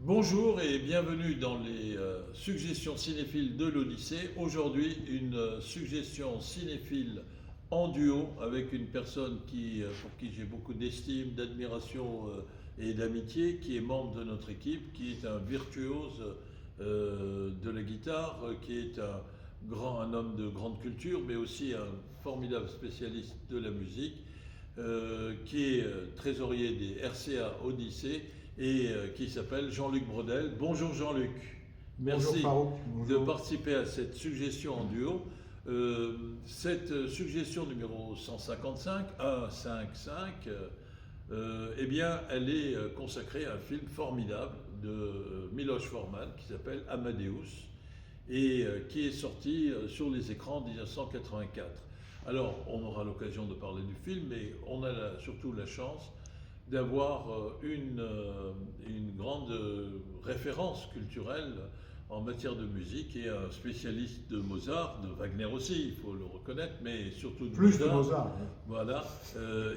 Bonjour et bienvenue dans les suggestions cinéphiles de l'Odyssée. Aujourd'hui, une suggestion cinéphile en duo avec une personne pour qui j'ai beaucoup d'estime, d'admiration et d'amitié, qui est membre de notre équipe, qui est un virtuose de la guitare, qui est un homme de grande culture, mais aussi un formidable spécialiste de la musique, qui est trésorier des RCA Odyssée et qui s'appelle Jean-Luc Brodel. Bonjour Jean-Luc, Bonjour merci Farouk, de bonjour. participer à cette suggestion en duo. Cette suggestion numéro 155, 155, eh bien, elle est consacrée à un film formidable de Miloš Forman qui s'appelle Amadeus et qui est sorti sur les écrans en 1984. Alors, on aura l'occasion de parler du film, mais on a surtout la chance d'avoir une grande référence culturelle en matière de musique et un spécialiste de Mozart, de Wagner aussi, il faut le reconnaître, mais surtout de Plus de Mozart. Mozart. Voilà,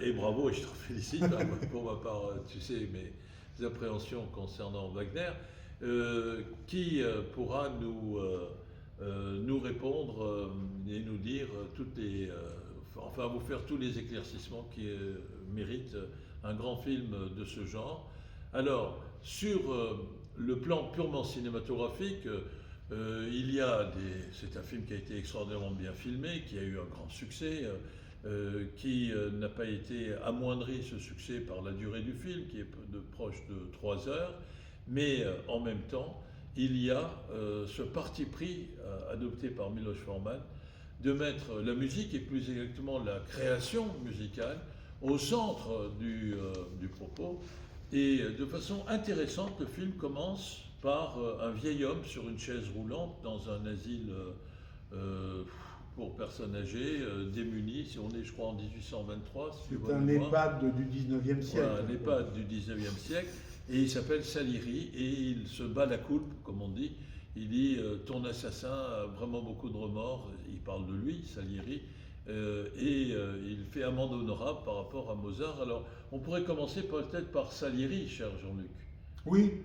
et bravo, et je te félicite, hein, pour ma part, tu sais, mes appréhensions concernant Wagner, qui pourra nous répondre et nous dire enfin vous faire tous les éclaircissements qui méritent un grand film de ce genre. Alors, sur le plan purement cinématographique, c'est un film qui a été extraordinairement bien filmé, qui a eu un grand succès, qui n'a pas été amoindri ce succès par la durée du film, qui est proche de 3 heures, mais en même temps, il y a ce parti pris adopté par Miloš Forman de mettre la musique et plus exactement la création musicale au centre du propos. Et de façon intéressante, le film commence par un vieil homme sur une chaise roulante dans un asile pour personnes âgées, démunies. Si on est, je crois, en 1823. Si C'est un EHPAD du 19e siècle. Voilà, un EHPAD du 19e siècle. Et il s'appelle Salieri et il se bat la coupe, comme on dit. Il dit ton assassin a vraiment beaucoup de remords. Il parle de lui, Salieri. Il fait amende honorable par rapport à Mozart. Alors, on pourrait commencer peut-être par Salieri, cher Jean-Luc. Oui,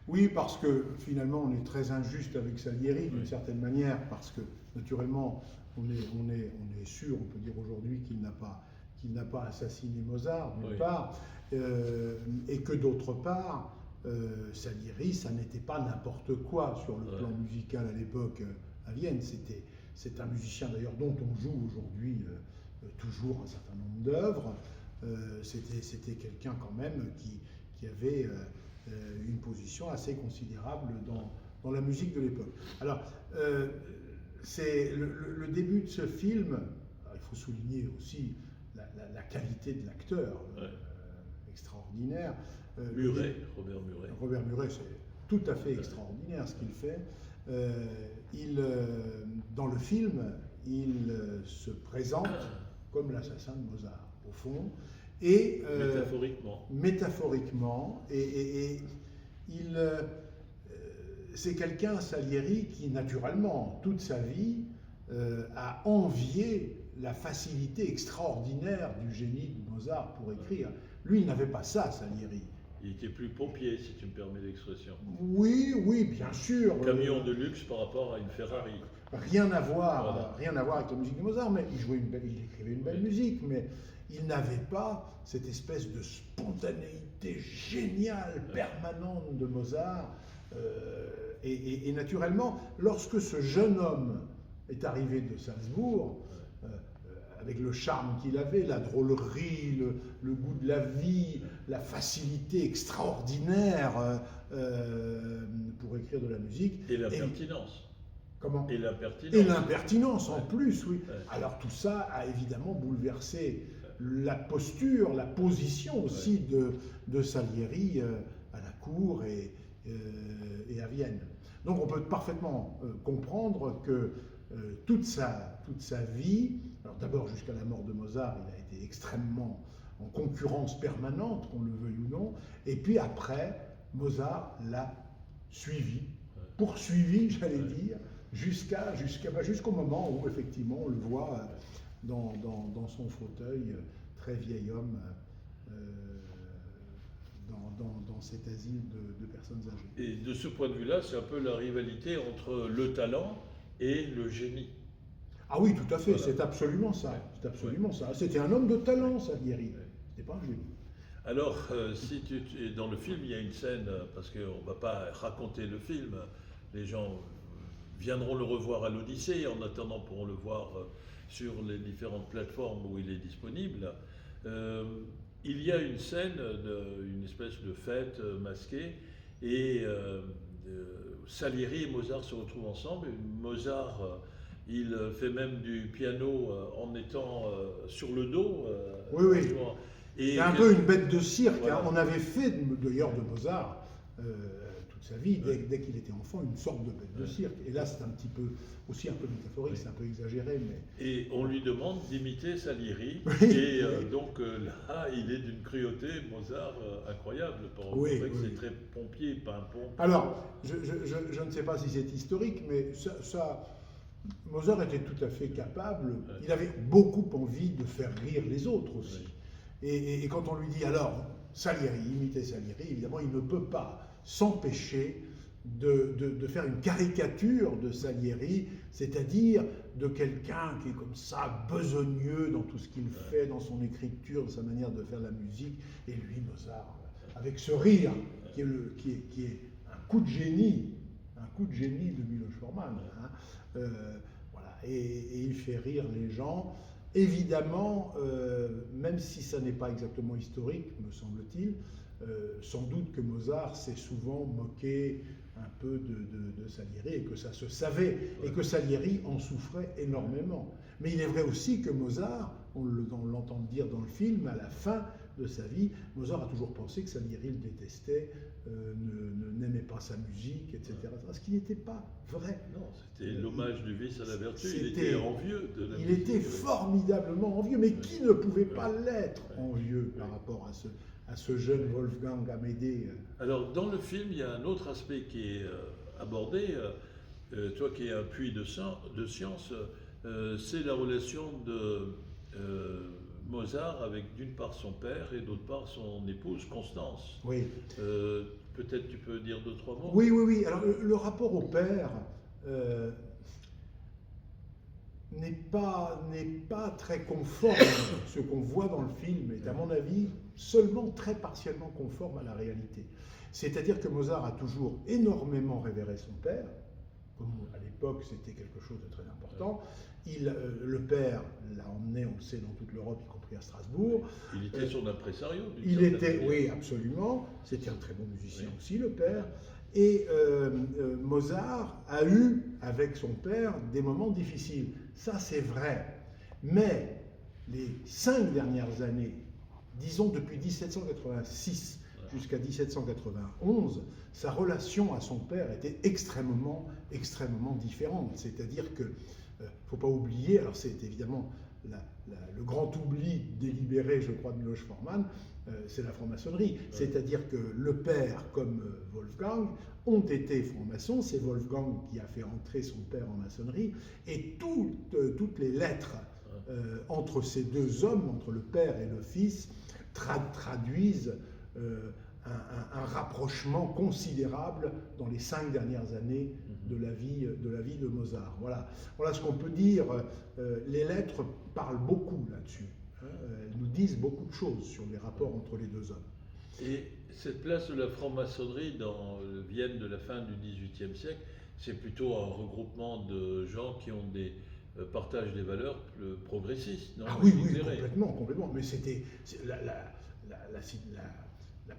oui, parce que finalement on est très injuste avec Salieri d'une Oui. certaine manière, parce que naturellement on est sûr, on peut dire aujourd'hui qu'il n'a pas assassiné Mozart, d'une Oui. part, et que d'autre part, Salieri, ça n'était pas n'importe quoi sur le plan musical à l'époque à Vienne. C'est un musicien d'ailleurs dont on joue aujourd'hui toujours un certain nombre d'œuvres. C'était quelqu'un quand même qui avait une position assez considérable dans la musique de l'époque. Alors, c'est le début de ce film. Il faut souligner aussi la qualité de l'acteur, extraordinaire. Robert Muret. Robert Muret, c'est tout à fait extraordinaire ce qu'il fait. Dans le film, il se présente comme l'assassin de Mozart, au fond. Et, métaphoriquement. C'est quelqu'un, Salieri, qui naturellement, toute sa vie, a envié la facilité extraordinaire du génie de Mozart pour écrire. Lui, il n'avait pas ça, Salieri. Il était plus pompier, si tu me permets l'expression. Oui, oui, bien sûr. Camion de luxe par rapport à une Ferrari. Rien à voir, Voilà. Rien à voir avec la musique de Mozart, mais il écrivait une belle musique, mais il n'avait pas cette espèce de spontanéité géniale, permanente de Mozart. Et naturellement, lorsque ce jeune homme est arrivé de Salzbourg, avec le charme qu'il avait, la drôlerie, le goût de la vie, la facilité extraordinaire pour écrire de la musique. Et l'impertinence. Comment ? Et l'impertinence. Et l'impertinence en plus, oui. Ouais. Alors tout ça a évidemment bouleversé la posture, la position aussi de Salieri à la cour et à Vienne. Donc on peut parfaitement comprendre que toute sa vie, alors d'abord jusqu'à la mort de Mozart, il a été extrêmement en concurrence permanente, qu'on le veuille ou non, et puis après, Mozart l'a suivi, poursuivi, j'allais dire, jusqu'au moment où effectivement on le voit dans son fauteuil, très vieil homme, dans cet asile de personnes âgées. Et de ce point de vue-là, c'est un peu la rivalité entre le talent et le génie. Ah oui, tout à fait, Voilà. c'est absolument ça. Ouais. C'est absolument ça. C'était un homme de talent, Salieri. C'était pas un génie. Alors, si dans le film, il y a une scène, parce qu'on ne va pas raconter le film, les gens viendront le revoir à l'Odyssée, en attendant pourront le voir sur les différentes plateformes où il est disponible. Il y a une scène, une espèce de fête masquée, et Salieri et Mozart se retrouvent ensemble. Et Mozart, il fait même du piano en étant sur le dos. Oui, oui. Et C'est un peu une bête de cirque. Voilà. Hein. On avait fait d'ailleurs de Mozart toute sa vie, dès qu'il était enfant, une sorte de bête de cirque. Et là, c'est un petit peu aussi un peu métaphorique, Oui. c'est un peu exagéré, mais Et on lui demande d'imiter Salieri. Oui. Et donc là, il est d'une cruauté, Mozart, incroyable. Oui, C'est vrai que oui. c'est très pompier, pas un pompe. alors, je ne sais pas si c'est historique, mais Mozart était tout à fait capable. Il avait beaucoup envie de faire rire les autres aussi. Oui. Et quand on lui dit alors, Salieri, imiter Salieri, évidemment, il ne peut pas s'empêcher de faire une caricature de Salieri, c'est-à-dire de quelqu'un qui est comme ça, besogneux dans tout ce qu'il fait, dans son écriture, dans sa manière de faire la musique, et lui, Mozart, avec ce rire qui est un coup de génie de Miloš Forman. Hein. Voilà. Et il fait rire les gens. Évidemment, même si ça n'est pas exactement historique, me semble-t-il, sans doute que Mozart s'est souvent moqué un peu de Salieri et que ça se savait, et que Salieri en souffrait énormément. Mais il est vrai aussi que Mozart, on l'entend dire dans le film, à la fin de sa vie, Mozart a toujours pensé que Salieri le détestait, n'aimait pas sa musique, etc. Ce qui n'était pas vrai. Non, c'était l'hommage du vice à la vertu. Il C'était- était envieux de la Il musique. était formidablement envieux, mais qui ne pouvait pas l'être envieux par rapport à ce jeune Wolfgang Amédée. Alors, dans le film, il y a un autre aspect qui est abordé. Toi qui es un puits de science, c'est la relation de Mozart avec d'une part son père et d'autre part son épouse Constance. Oui. Peut-être tu peux dire 2-3 mots. Oui. Alors, le rapport au père n'est pas très conforme. Ce qu'on voit dans le film est, à mon avis, seulement très partiellement conforme à la réalité. C'est-à-dire que Mozart a toujours énormément révéré son père, comme à l'époque c'était quelque chose de très important. Le père l'a emmené, on le sait, dans toute l'Europe, y compris à Strasbourg. Il était son impresario. d'une Il certaine était, manière. oui, absolument. C'était un très bon musicien Oui. aussi, le père. Et Mozart a eu, avec son père, des moments difficiles. Ça, c'est vrai. Mais les 5 dernières années, disons depuis 1786 jusqu'à 1791, sa relation à son père était extrêmement différente. C'est-à-dire que, faut pas oublier, alors c'est évidemment le grand oubli délibéré, je crois, de Miloš Forman, c'est la franc-maçonnerie. C'est-à-dire que le père, comme Wolfgang, ont été francs-maçons. C'est Wolfgang qui a fait entrer son père en maçonnerie. Et toutes les lettres entre ces deux hommes, entre le père et le fils, traduisent un rapprochement considérable dans les 5 dernières années de la vie de Mozart. Voilà ce qu'on peut dire. Les lettres parlent beaucoup là-dessus. Elles nous disent beaucoup de choses sur les rapports entre les deux hommes. Et cette place de la franc-maçonnerie dans Vienne de la fin du XVIIIe siècle, c'est plutôt un regroupement de gens qui ont des partagent des valeurs progressistes, non? Ah oui, Éclairées. complètement. Mais c'est la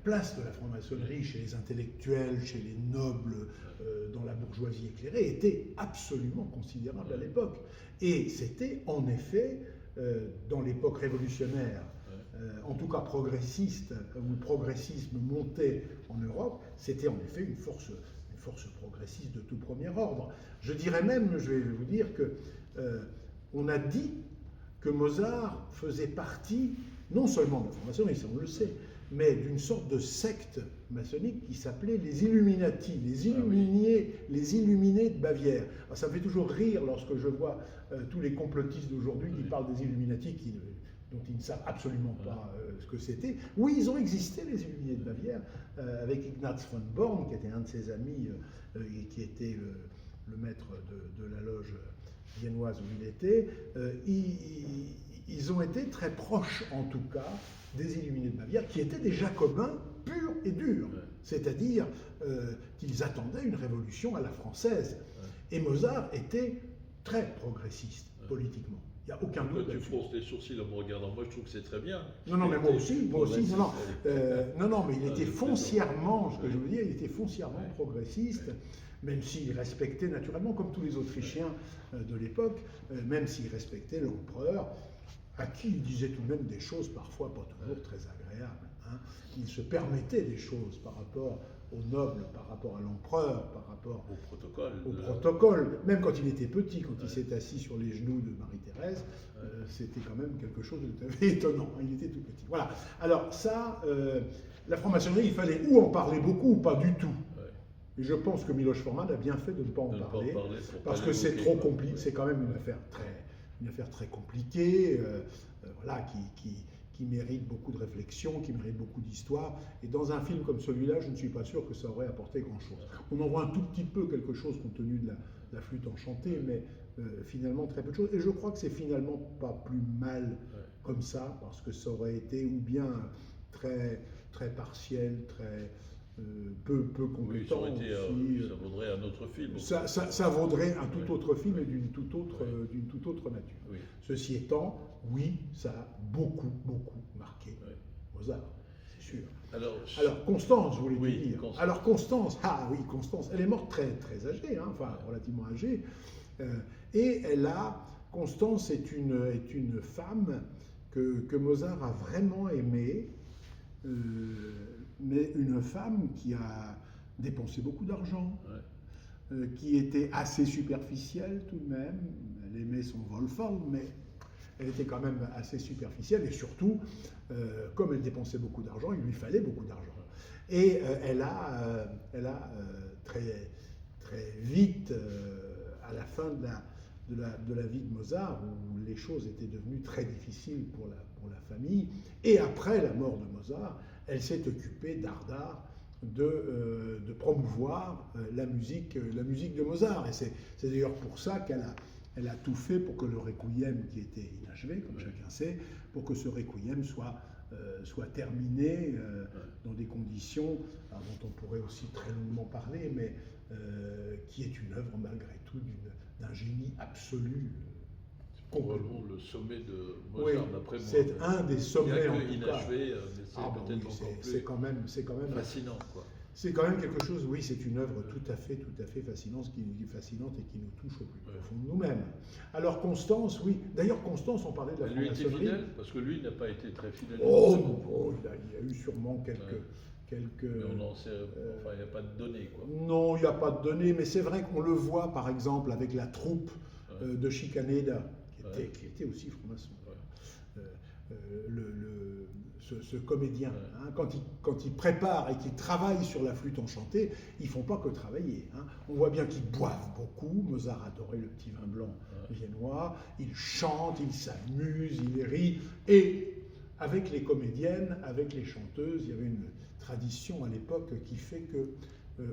place de la franc-maçonnerie chez les intellectuels, chez les nobles, dans la bourgeoisie éclairée, était absolument considérable à l'époque. Et c'était en effet, dans l'époque révolutionnaire, en tout cas progressiste, où le progressisme montait en Europe, c'était en effet une force progressiste de tout premier ordre. Je dirais même, je vais vous dire que on a dit que Mozart faisait partie, non seulement de la franc-maçonnerie, ça on le sait, mais d'une sorte de secte maçonnique qui s'appelait les Illuminati, les Illuminés de Bavière. Alors, ça me fait toujours rire lorsque je vois tous les complotistes d'aujourd'hui qui parlent des Illuminati, qui dont ils ne savent absolument pas ce que c'était. Oui, ils ont existé, les Illuminés de Bavière, avec Ignaz von Born, qui était un de ses amis et qui était le maître de la loge viennoise où il était. Ils ont été très proches, en tout cas, des Illuminés de Bavière, qui étaient des jacobins purs et durs. C'est-à-dire qu'ils attendaient une révolution à la française. Et Mozart était très progressiste, politiquement. Il n'y a aucun doute. Tu fronces les sourcils en me regardant. Moi, je trouve que c'est très bien. Non, mais moi aussi. Non, mais il était foncièrement, ce que je veux dire, il était foncièrement progressiste, même s'il respectait naturellement, comme tous les Autrichiens de l'époque, même s'il respectait l'empereur, à qui il disait tout de même des choses parfois pas toujours très agréables. Hein. Il se permettait des choses par rapport aux nobles, par rapport à l'empereur, par rapport au protocole. Même quand il était petit, quand il s'est assis sur les genoux de Marie-Thérèse, c'était quand même quelque chose de tout à fait étonnant. Il était tout petit. Voilà. Alors ça, la franc-maçonnerie, il fallait ou en parler beaucoup ou pas du tout. Et je pense que Miloš Forman a bien fait de ne pas en parler, parce que c'est trop compliqué. C'est quand même une affaire très compliquée, voilà, qui mérite beaucoup de réflexion, qui mérite beaucoup d'histoire. Et dans un film comme celui-là, je ne suis pas sûr que ça aurait apporté grand-chose. On en voit un tout petit peu quelque chose compte tenu de la flûte enchantée, mais finalement très peu de choses. Et je crois que c'est finalement pas plus mal comme ça, parce que ça aurait été ou bien très, très partiel, très... peu compétent. Oui, ça vaudrait un autre film. Ça vaudrait un tout autre film et d'une toute autre nature. Oui. Ceci étant, oui, ça a beaucoup marqué Mozart, c'est sûr. Alors Constance, je voulais dire. Constance. Alors Constance, Constance, elle est morte très, très âgée, hein, enfin relativement âgée. Et Constance est une femme que Mozart a vraiment aimée. Mais une femme qui a dépensé beaucoup d'argent, qui était assez superficielle tout de même. Elle aimait son Wolfgang, mais elle était quand même assez superficielle, et surtout, comme elle dépensait beaucoup d'argent, il lui fallait beaucoup d'argent. Et elle a très, très vite, à la fin de la vie de Mozart, où les choses étaient devenues très difficiles pour la famille, et après la mort de Mozart, elle s'est occupée d'art de promouvoir la musique de Mozart. Et c'est d'ailleurs pour ça qu'elle a tout fait pour que le Requiem, qui était inachevé, comme chacun sait, pour que ce Requiem soit terminé dans des conditions dont on pourrait aussi très longuement parler, mais qui est une œuvre malgré tout d'un génie absolu. Probablement le sommet de Mozart, d'après moi. C'est un des sommets, en tout cas. Inachevé, mais c'est peut-être encore plus c'est quand même fascinant, quoi. C'est quand même quelque chose, oui, c'est une œuvre tout à fait fascinante, et qui nous touche au plus profond de nous-mêmes. Alors Constance, oui. D'ailleurs, Constance, on parlait de la franc-maçonnerie. Lui était fidèle, parce que lui n'a pas été très fidèle. Il y a eu sûrement quelques... Mais on en sait, enfin, il n'y a pas de données, quoi. Non, il n'y a pas de données, mais c'est vrai qu'on le voit, par exemple, avec la troupe de Schikaneder, qui était aussi franc-maçon. Ce comédien, quand il prépare et qu'il travaille sur la flûte enchantée, ils ne font pas que travailler. Hein. On voit bien qu'ils boivent beaucoup. Mozart adorait le petit vin blanc viennois. Il chante, il s'amuse, il rit. Et avec les comédiennes, avec les chanteuses, il y avait une tradition à l'époque qui fait que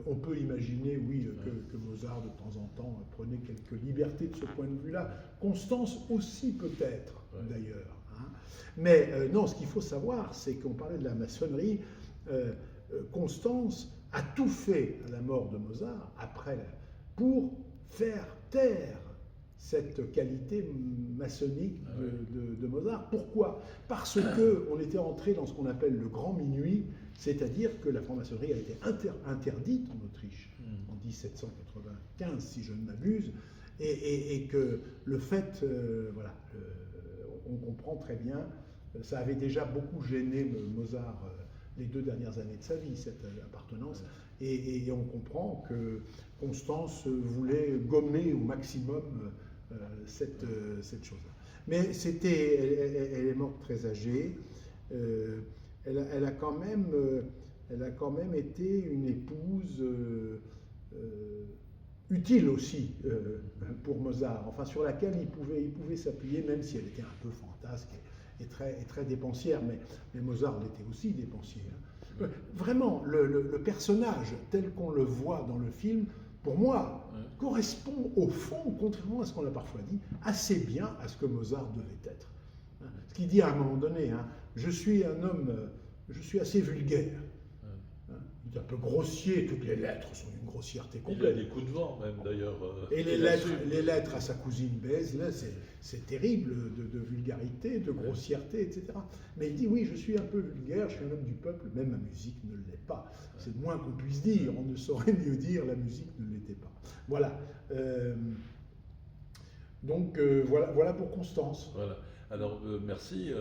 on peut imaginer, oui, que Mozart, de temps en temps, prenait quelques libertés de ce point de vue-là. Constance aussi, peut-être, d'ailleurs. Hein. Mais non, ce qu'il faut savoir, c'est qu'on parlait de la maçonnerie. Constance a tout fait à la mort de Mozart, pour faire taire cette qualité maçonnique de Mozart. Pourquoi ? Parce qu'on était entré dans ce qu'on appelle le grand minuit, c'est-à-dire que la franc-maçonnerie a été interdite en Autriche en 1795, si je ne m'abuse, et que le fait, on comprend très bien, ça avait déjà beaucoup gêné Mozart les 2 dernières années de sa vie, cette appartenance, et on comprend que Constance voulait gommer au maximum cette chose-là. Mais elle est morte très âgée. Elle a quand même été une épouse utile aussi pour Mozart, enfin sur laquelle il pouvait s'appuyer, même si elle était un peu fantasque est très dépensière, mais Mozart l'était aussi dépensier. Hein. Vraiment, le personnage tel qu'on le voit dans le film, pour moi, correspond au fond, contrairement à ce qu'on a parfois dit, assez bien à ce que Mozart devait être. Hein. Ce qu'il dit à un moment donné, hein, je suis un homme, je suis assez vulgaire. Il est un peu grossier, toutes les lettres sont d'une grossièreté complète. Il a des coups de vent même d'ailleurs. Et les lettres à sa cousine Bèze, là c'est terrible de vulgarité, de grossièreté, etc. Mais il dit oui, je suis un peu vulgaire, je suis un homme du peuple, même ma musique ne l'est pas. C'est le moins qu'on puisse dire, on ne saurait mieux dire la musique ne l'était pas. Voilà. Donc voilà pour Constance. Voilà. Alors merci.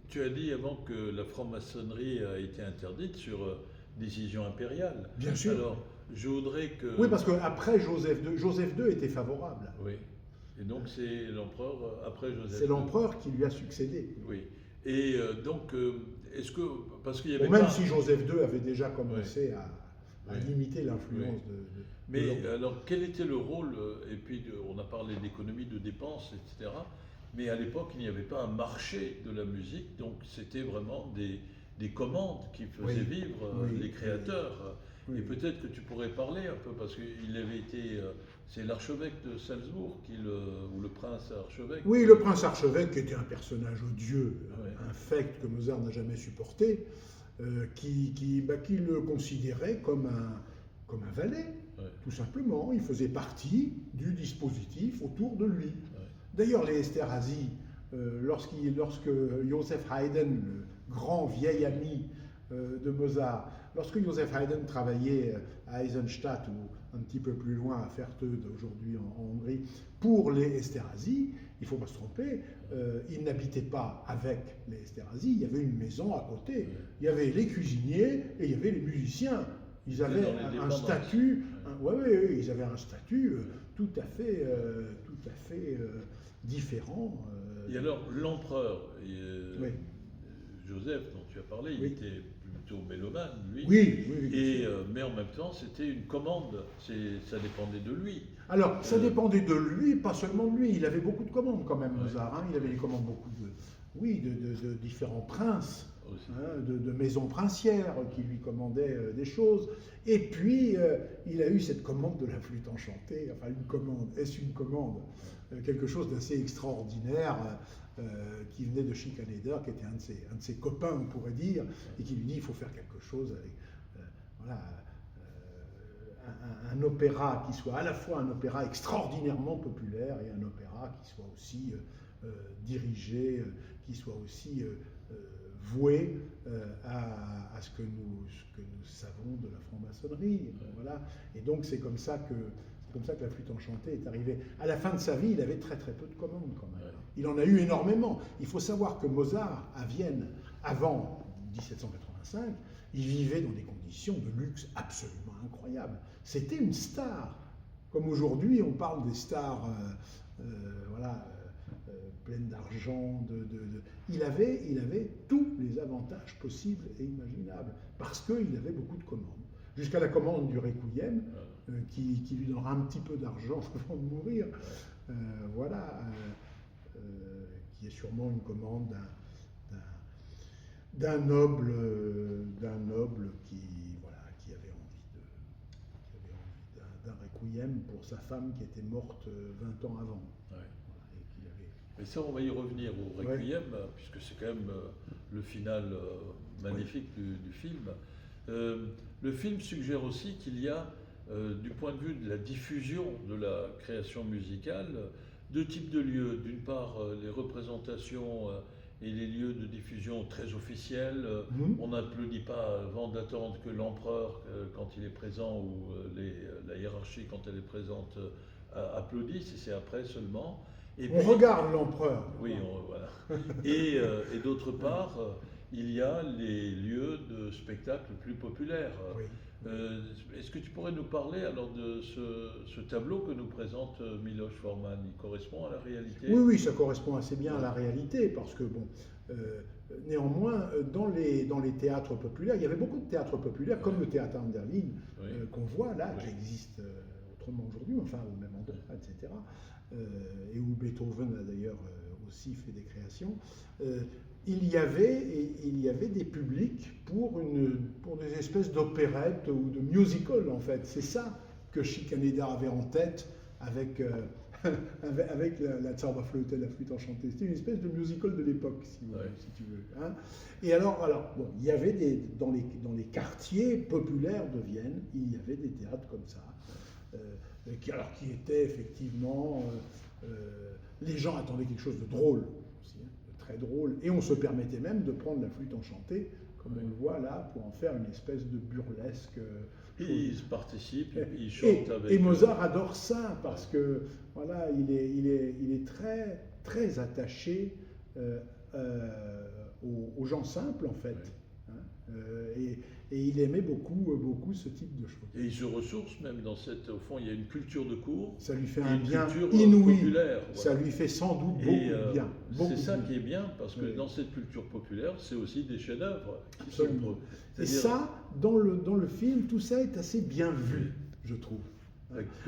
Tu as dit avant que la franc-maçonnerie a été interdite sur décision impériale. Bien sûr. Alors, je voudrais que... Oui, parce qu'après Joseph II était favorable. Oui. Et donc c'est l'empereur après Joseph II. C'est l'empereur qui lui a succédé. Oui. Et donc, est-ce que... Parce qu'il y avait même pas... si Joseph II avait déjà commencé à limiter l'influence de Mais alors, quel était le rôle, et puis on a parlé d'économie, de dépenses, etc., mais à l'époque, il n'y avait pas un marché de la musique, donc c'était vraiment des commandes qui faisaient vivre les créateurs. Et peut-être que tu pourrais parler un peu, parce qu'il avait été... c'est l'archevêque de Salzbourg, ou le prince archevêque. Oui, le prince archevêque, qui était un personnage odieux, infect, que Mozart n'a jamais supporté, qui le considérait comme un valet, tout simplement. Il faisait partie du dispositif autour de lui. D'ailleurs, les Esterházy, lorsque Joseph Haydn, le grand vieil ami de Mozart, lorsque Joseph Haydn travaillait à Eisenstadt ou un petit peu plus loin à Fertőd, aujourd'hui en Hongrie, pour les Esterházy, il ne faut pas se tromper, il n'habitait pas avec les Esterházy, il y avait une maison à côté, il y avait les cuisiniers et il y avait les musiciens. Ils avaient un statut, ils avaient un statut tout à fait différent. Et alors, l'empereur, Joseph, dont tu as parlé, il était plutôt mélomane, lui. Oui. Mais en même temps, c'était une commande, ça dépendait de lui. Alors, ça dépendait de lui, pas seulement de lui. Il avait beaucoup de commandes quand même, Mozart. Hein. Il avait des commandes beaucoup de différents princes, de maisons princières qui lui commandaient des choses. Et puis, il a eu cette commande de la flûte enchantée. Enfin, une commande. Est-ce une commande ? Quelque chose d'assez extraordinaire qui venait de Schikaneder, qui était un de ses copains, on pourrait dire, et qui lui dit il faut faire quelque chose avec un opéra qui soit à la fois un opéra extraordinairement populaire et un opéra qui soit aussi dirigé, qui soit aussi voué à ce que nous savons de la franc-maçonnerie. Voilà. Et donc c'est comme ça que la flûte enchantée est arrivée. À la fin de sa vie, il avait très très peu de commandes quand même. Il en a eu énormément. Il faut savoir que Mozart, à Vienne, avant 1785, il vivait dans des conditions de luxe absolument incroyables. C'était une star. Comme aujourd'hui, on parle des stars pleines d'argent. Il avait tous les avantages possibles et imaginables, parce qu'il avait beaucoup de commandes. Jusqu'à la commande du Requiem, qui lui donnera un petit peu d'argent avant de mourir, qui est sûrement une commande d'un noble qui avait envie d'un Requiem pour sa femme qui était morte 20 ans avant. Mais ça, on va y revenir au Requiem, puisque c'est quand même le final magnifique du film. Le film suggère aussi qu'il y a, du point de vue de la diffusion de la création musicale, deux types de lieux. D'une part, les représentations et les lieux de diffusion très officiels. On n'applaudit pas avant d'attendre que l'empereur, quand il est présent, ou la hiérarchie, quand elle est présente, applaudisse, et c'est après seulement. Et on regarde l'empereur. Oui, voilà. Et d'autre part, il y a les lieux de spectacle plus populaires. Oui. Est-ce que tu pourrais nous parler alors de ce tableau que nous présente Miloš Forman? Il correspond à la réalité? Oui, ça correspond assez bien à la réalité, parce que néanmoins, dans les théâtres populaires, il y avait beaucoup de théâtres populaires, comme le théâtre Anderlin, qu'on voit là, qui existe autrement aujourd'hui, enfin au même endroit, etc. Et où Beethoven a d'ailleurs aussi fait des créations. Il y avait des publics pour des espèces d'opérettes ou de musicals, en fait. C'est ça que Schikaneder avait en tête avec la Zauberflöte, la flûte enchantée. C'était une espèce de musical de l'époque, si tu veux. Hein. Et alors bon, il y avait dans les quartiers populaires de Vienne, il y avait des théâtres comme ça, qui étaient effectivement... les gens attendaient quelque chose de drôle, aussi, hein, de très drôle, et on se permettait même de prendre la flûte enchantée, comme on le voit là, pour en faire une espèce de burlesque. Ils participent, ils chantent avec. Et Mozart adore ça parce que voilà, il est très très attaché aux gens simples en fait. Oui. Hein, et il aimait beaucoup ce type de choses. Et il se ressource même dans cette. Au fond, il y a une culture de cour. Ça lui fait un bien inouï. Populaire. Ça lui fait sans doute beaucoup de bien. C'est ça qui est bien, parce que dans cette culture populaire, c'est aussi des chefs-d'œuvre. Et ça, dans le film, tout ça est assez bien vu, je trouve.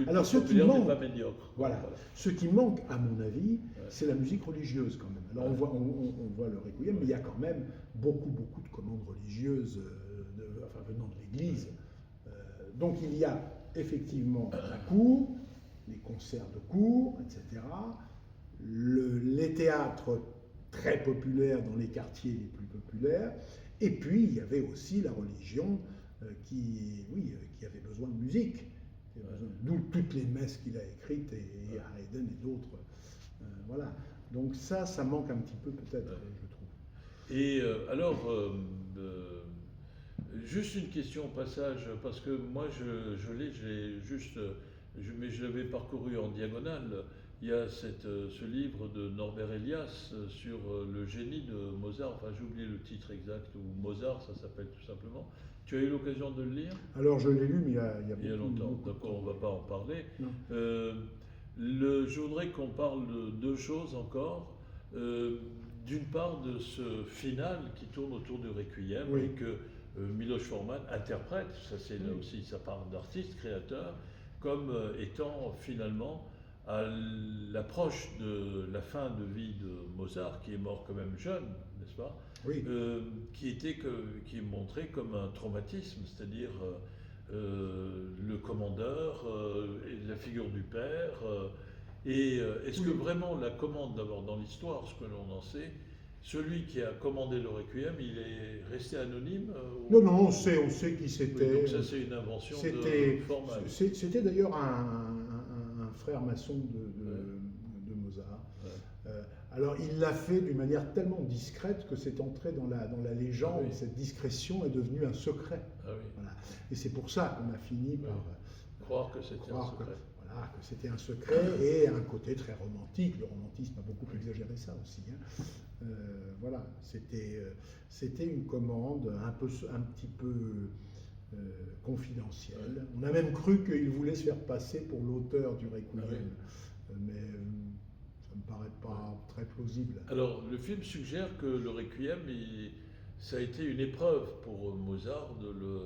Alors ce qui manque, pas médiocre. Voilà. Ce qui manque, à mon avis, c'est la musique religieuse quand même. Alors on voit le requiem, mais il y a quand même beaucoup de commandes religieuses venant de l'Église. Donc il y a effectivement la cour, les concerts de cour, etc. Les théâtres très populaires dans les quartiers les plus populaires. Et puis il y avait aussi la religion qui avait besoin de musique. D'où toutes les messes qu'il a écrites, et à Haydn et d'autres. Voilà. Donc ça manque un petit peu peut-être, je trouve. Et alors, juste une question au passage, parce que moi mais je l'avais parcouru en diagonale. Il y a ce livre de Norbert Elias sur le génie de Mozart, enfin j'ai oublié le titre exact, ou Mozart, ça s'appelle tout simplement. Tu as eu l'occasion de le lire? Alors je l'ai lu, mais il y a longtemps, donc on ne va pas en parler. Je voudrais qu'on parle de deux choses encore. D'une part de ce final qui tourne autour du Requiem et que Miloš Forman interprète, ça c'est là aussi sa part d'artiste, créateur, comme étant finalement à l'approche de la fin de vie de Mozart, qui est mort quand même jeune, n'est-ce pas? Oui. Qui est montré comme un traumatisme, c'est-à-dire le commandeur, la figure du père. Est-ce que vraiment la commande, d'abord dans l'histoire, ce que l'on en sait, celui qui a commandé le Requiem, il est resté anonyme Non, on sait qui c'était. Donc ça c'est une invention de Forman. C'était d'ailleurs un frère maçon de Mozart. Alors il l'a fait d'une manière tellement discrète que c'est entré dans la légende. Cette discrétion est devenue un secret. Voilà. Et c'est pour ça qu'on a fini par croire que c'était un secret. Que c'était un secret et un côté très romantique. Le romantisme a beaucoup exagéré ça aussi. Hein. Voilà, c'était une commande un petit peu confidentielle. On a même cru qu'il voulait se faire passer pour l'auteur du Requiem, mais ça me paraît pas très plausible. Alors, le film suggère que le Requiem, ça a été une épreuve pour Mozart de le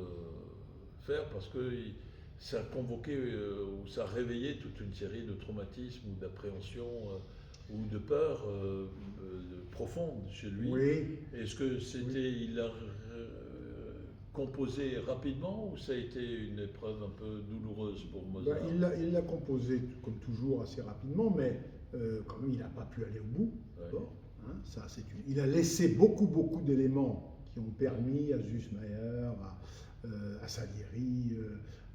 faire parce que ça a convoqué ou ça a réveillé toute une série de traumatismes ou d'appréhensions ou de peurs profondes chez lui. Oui. Est-ce que il a composé rapidement ou ça a été une épreuve un peu douloureuse pour Mozart? Il l'a composé comme toujours assez rapidement, mais quand même il n'a pas pu aller au bout. Hein, il a laissé beaucoup d'éléments qui ont permis à Süssmayr, à Salieri,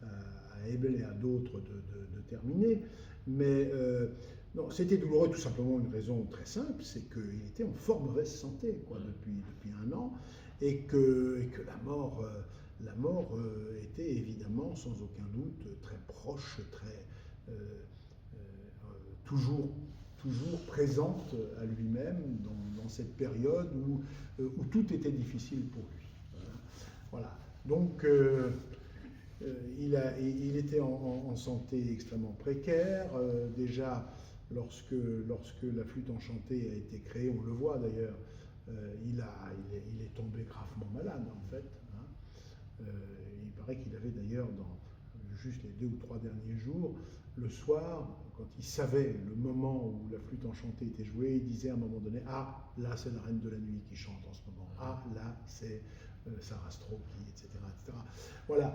à Hebel et à d'autres de terminer. Mais non, c'était douloureux tout simplement une raison très simple, c'est qu'il était en fort mauvaise santé depuis un an et que la mort était évidemment sans aucun doute très proche, toujours présente à lui-même dans cette période où tout était difficile pour lui. Voilà. Donc il était en santé extrêmement précaire. Déjà, lorsque la flûte enchantée a été créée, on le voit d'ailleurs, il est tombé gravement malade en fait. Hein. Il paraît qu'il avait d'ailleurs, juste les 2 ou 3 derniers jours, le soir, quand il savait le moment où la flûte enchantée était jouée, il disait à un moment donné, ah, là c'est la Reine de la Nuit qui chante en ce moment, ah, là c'est Sarastro qui, etc., etc. Voilà,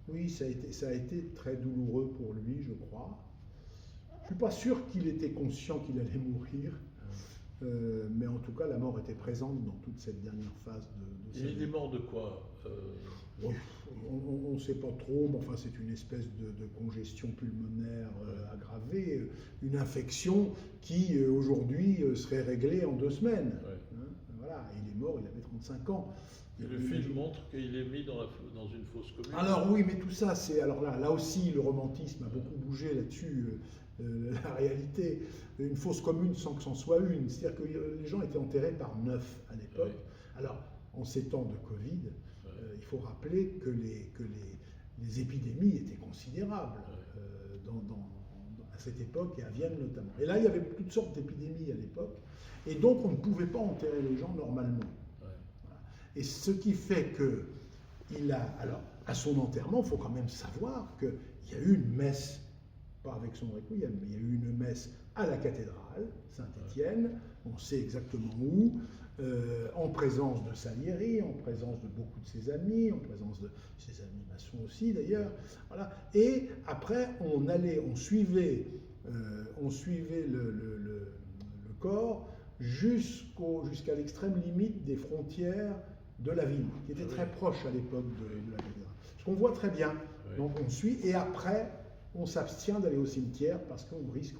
oui, ça a été très douloureux pour lui, je crois. Je ne suis pas sûr qu'il était conscient qu'il allait mourir. Mais en tout cas, la mort était présente dans toute cette dernière phase de sa vie. Il est mort de quoi On ne sait pas trop, mais enfin, c'est une espèce de congestion pulmonaire aggravée, une infection qui, aujourd'hui, serait réglée en 2 semaines. Ouais. Hein, voilà, il est mort, il avait 35 ans. Et le film montre qu'il est mis dans une fosse commune. Alors oui, mais tout ça, c'est... Alors là aussi, le romantisme a beaucoup bougé là-dessus. La réalité, une fosse commune sans que c'en soit une. C'est-à-dire que les gens étaient enterrés par 9 à l'époque. Oui. Alors, en ces temps de Covid, il faut rappeler que les épidémies étaient considérables à cette époque, et à Vienne notamment. Et là, il y avait toutes sortes d'épidémies à l'époque, et donc on ne pouvait pas enterrer les gens normalement. Voilà. Et ce qui fait que, alors, à son enterrement, il faut quand même savoir qu'il y a eu une messe, pas avec son requiem, mais il y a eu une messe à la cathédrale Saint-Étienne, on sait exactement où, en présence de Salieri, en présence de beaucoup de ses amis, en présence de ses amis maçons aussi d'ailleurs. Voilà. Et après, on suivait le corps jusqu'à l'extrême limite des frontières de la ville, qui était très proche à l'époque de la cathédrale. Ce qu'on voit très bien. Oui. Donc on suit, et après, on s'abstient d'aller au cimetière parce qu'on risque,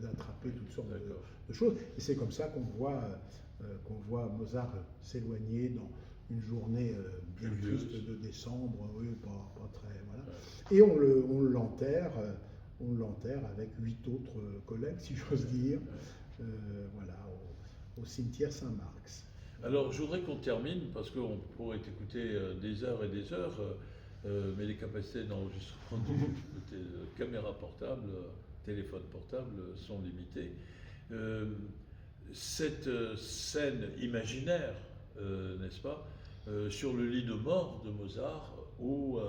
d'attraper toutes sortes de choses. Et c'est comme ça qu'on voit Mozart s'éloigner dans une journée bien triste de décembre, oui, pas très, voilà. Et on l'enterre avec 8 autres collègues, si j'ose dire, voilà, au cimetière Saint-Marx. Alors, je voudrais qu'on termine, parce qu'on pourrait écouter des heures et des heures, mais les capacités d'enregistrement de caméra portable, téléphone portable sont limitées. Cette scène imaginaire, n'est-ce pas, sur le lit de mort de Mozart, où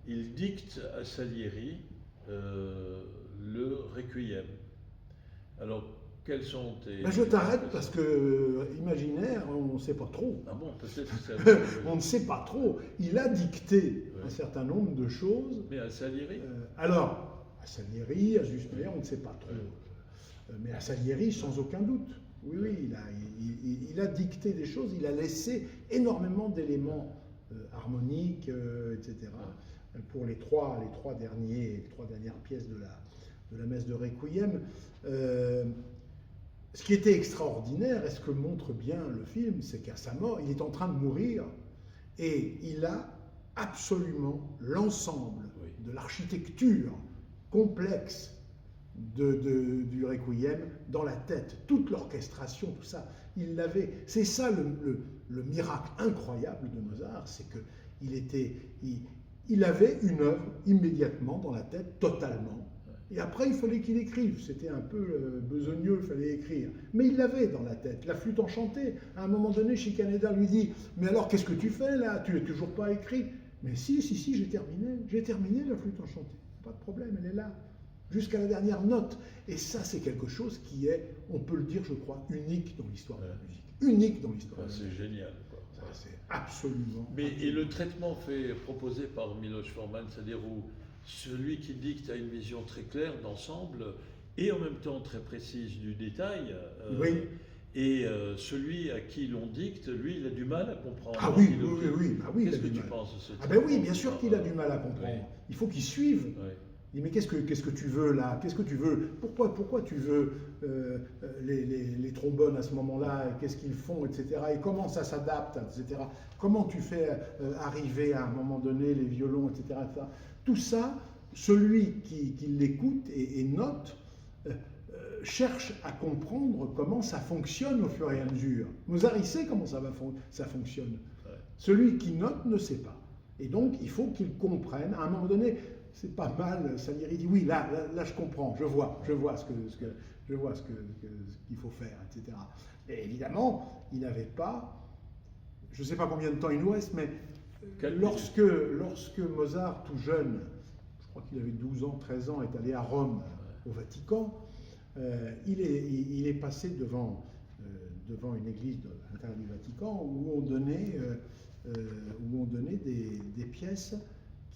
il dicte à Salieri le requiem. Alors, quels sont tes... Je t'arrête parce que imaginaire, on ne sait pas trop. Ah bon, peut-être que ça... On ne sait pas trop. Il a dicté un certain nombre de choses. Mais à Salieri alors, à Salieri, à Jusmeyer, on ne sait pas trop. Mais à Salieri, sans aucun doute. Oui, il a dicté des choses, il a laissé énormément d'éléments harmoniques, etc. Pour les trois dernières pièces de la messe de Requiem. Ce qui était extraordinaire, et ce que montre bien le film, c'est qu'à sa mort, il est en train de mourir, et il a absolument l'ensemble de l'architecture complexe du Requiem dans la tête, toute l'orchestration, tout ça, il l'avait. C'est ça le miracle incroyable de Mozart, c'est qu'il avait une œuvre immédiatement dans la tête, totalement. Et après, il fallait qu'il écrive. C'était un peu besogneux, il fallait écrire. Mais il l'avait dans la tête. La flûte enchantée. À un moment donné, Schikaneder lui dit « Mais alors, qu'est-ce que tu fais là? Tu n'as toujours pas écrit ?» « Mais si, j'ai terminé. J'ai terminé la flûte enchantée. Pas de problème, elle est là. Jusqu'à la dernière note. » Et ça, c'est quelque chose qui est, on peut le dire, je crois, unique dans l'histoire de la musique. Unique dans l'histoire de la musique. C'est génial. Ça, c'est absolument... Et le traitement proposé par Miloš Forman, c'est-à-dire où celui qui dicte a une vision très claire d'ensemble et en même temps très précise du détail. Oui. Et celui à qui l'on dicte, lui, il a du mal à comprendre. Ah oui. Qu'est-ce que tu penses de ce Ah ben oui, bien sûr qu'il a du mal à comprendre. Oui. Il faut qu'il suive. Oui. Il dit, mais qu'est-ce que tu veux là? Qu'est-ce que tu veux? Pourquoi tu veux les trombones à ce moment-là? Qu'est-ce qu'ils font, etc. Et comment ça s'adapte, etc. Comment tu fais arriver à un moment donné les violons, etc. Tout ça, celui qui l'écoute et note, cherche à comprendre comment ça fonctionne au fur et à mesure. Mozart, il sait comment ça fonctionne. Ouais. Celui qui note ne sait pas. Et donc, il faut qu'il comprenne. À un moment donné, c'est pas mal. Salieri dit, oui, là je comprends, je vois ce qu'il faut faire, etc. Et évidemment, il n'avait pas je ne sais pas combien de temps il nous reste, mais Quelle lorsque Mozart, tout jeune, je crois qu'il avait 12 ans, 13 ans, est allé à Rome, au Vatican, il est passé devant une église à l'intérieur du Vatican où on donnait des pièces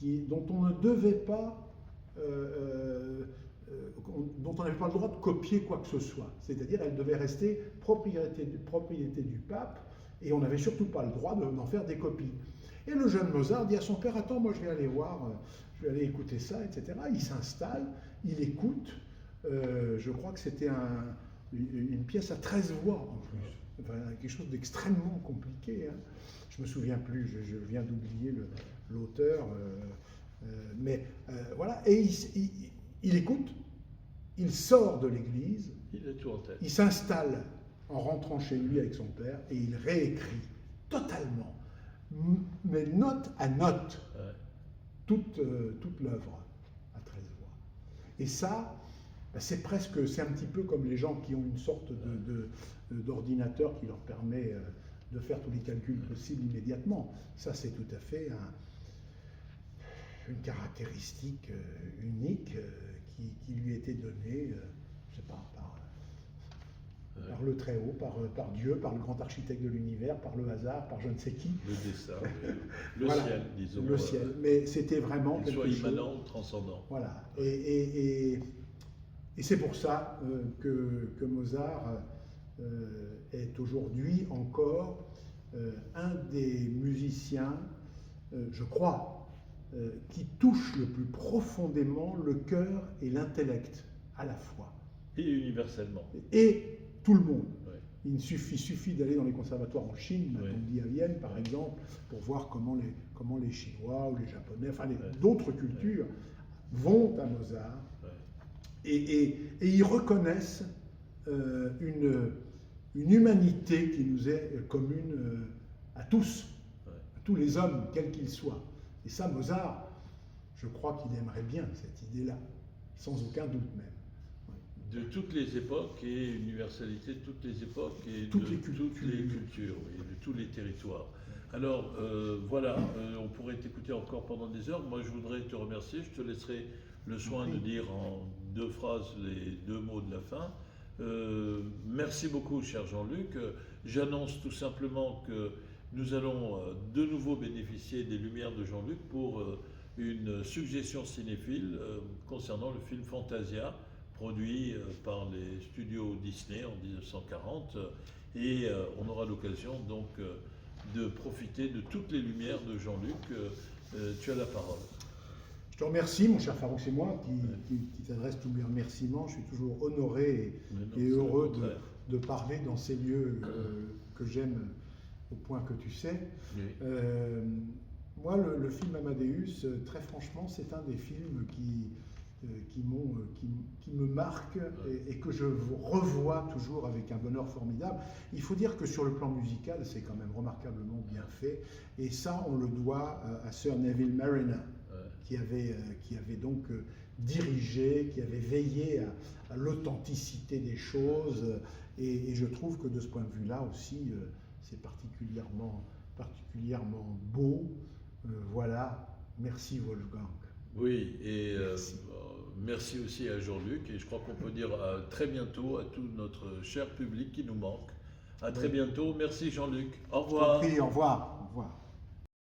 dont on ne devait pas, dont on n'avait pas le droit de copier quoi que ce soit. C'est-à-dire elles devaient rester propriété du pape et on n'avait surtout pas le droit d'en faire des copies. Et le jeune Mozart dit à son père, attends, moi je vais aller voir, je vais aller écouter ça, etc. Il s'installe, il écoute, je crois que c'était une pièce à 13 voix en plus, enfin, quelque chose d'extrêmement compliqué. Hein. Je me souviens plus, je viens d'oublier l'auteur, mais voilà, et il écoute, il sort de l'église, Il a tout en tête. il s'installe en rentrant chez lui avec son père et il réécrit totalement, mais note à note, toute l'œuvre à 13 voix. Et ça, c'est un petit peu comme les gens qui ont une sorte d'ordinateur qui leur permet de faire tous les calculs possibles immédiatement. Ça, c'est tout à fait une caractéristique unique qui lui était donnée, je sais pas, par le Très-Haut, par Dieu, par le grand architecte de l'univers, par le hasard, par je ne sais qui. Le destin, le voilà, ciel, disons. Le ciel, mais c'était vraiment qu'il quelque soit chose... immanent ou transcendant. Voilà, et c'est pour ça que Mozart est aujourd'hui encore un des musiciens, je crois, qui touche le plus profondément le cœur et l'intellect à la fois. Et universellement. Et tout le monde. Ouais. Il suffit d'aller dans les conservatoires en Chine, on dit à Vienne par exemple, pour voir comment les Chinois ou les Japonais, enfin d'autres cultures vont à Mozart et ils reconnaissent une humanité qui nous est commune à tous, à tous les hommes, quels qu'ils soient. Et ça, Mozart, je crois qu'il aimerait bien cette idée-là, sans aucun doute même. De toutes les époques et universalité de toutes les époques et toutes de les cultures, toutes les cultures et de tous les territoires. Alors voilà, on pourrait t'écouter encore pendant des heures. Moi, je voudrais te remercier. Je te laisserai le soin de dire en 2 phrases les 2 mots de la fin. Merci beaucoup, cher Jean-Luc. J'annonce tout simplement que nous allons de nouveau bénéficier des lumières de Jean-Luc pour une suggestion cinéphile concernant le film Fantasia, produit par les studios Disney en 1940, et on aura l'occasion donc de profiter de toutes les lumières de Jean-Luc. Tu as la parole. Je te remercie, mon cher Farouk, c'est moi qui t'adresse tous mes remerciements. Je suis toujours honoré et heureux de parler dans ces lieux que j'aime au point que tu sais. Oui. Moi, le film Amadeus, très franchement, c'est un des films qui me marque et que je revois toujours avec un bonheur formidable. Il faut dire que sur le plan musical, c'est quand même remarquablement bien fait. Et ça, on le doit à Sir Neville Mariner, qui avait donc dirigé, qui avait veillé à l'authenticité des choses. Et je trouve que de ce point de vue-là aussi, c'est particulièrement beau. Voilà. Merci Wolfgang. Oui, et merci aussi à Jean-Luc, et je crois qu'on peut dire à très bientôt à tout notre cher public qui nous manque. À très bientôt. Merci Jean-Luc. Au revoir. Au revoir. Au revoir.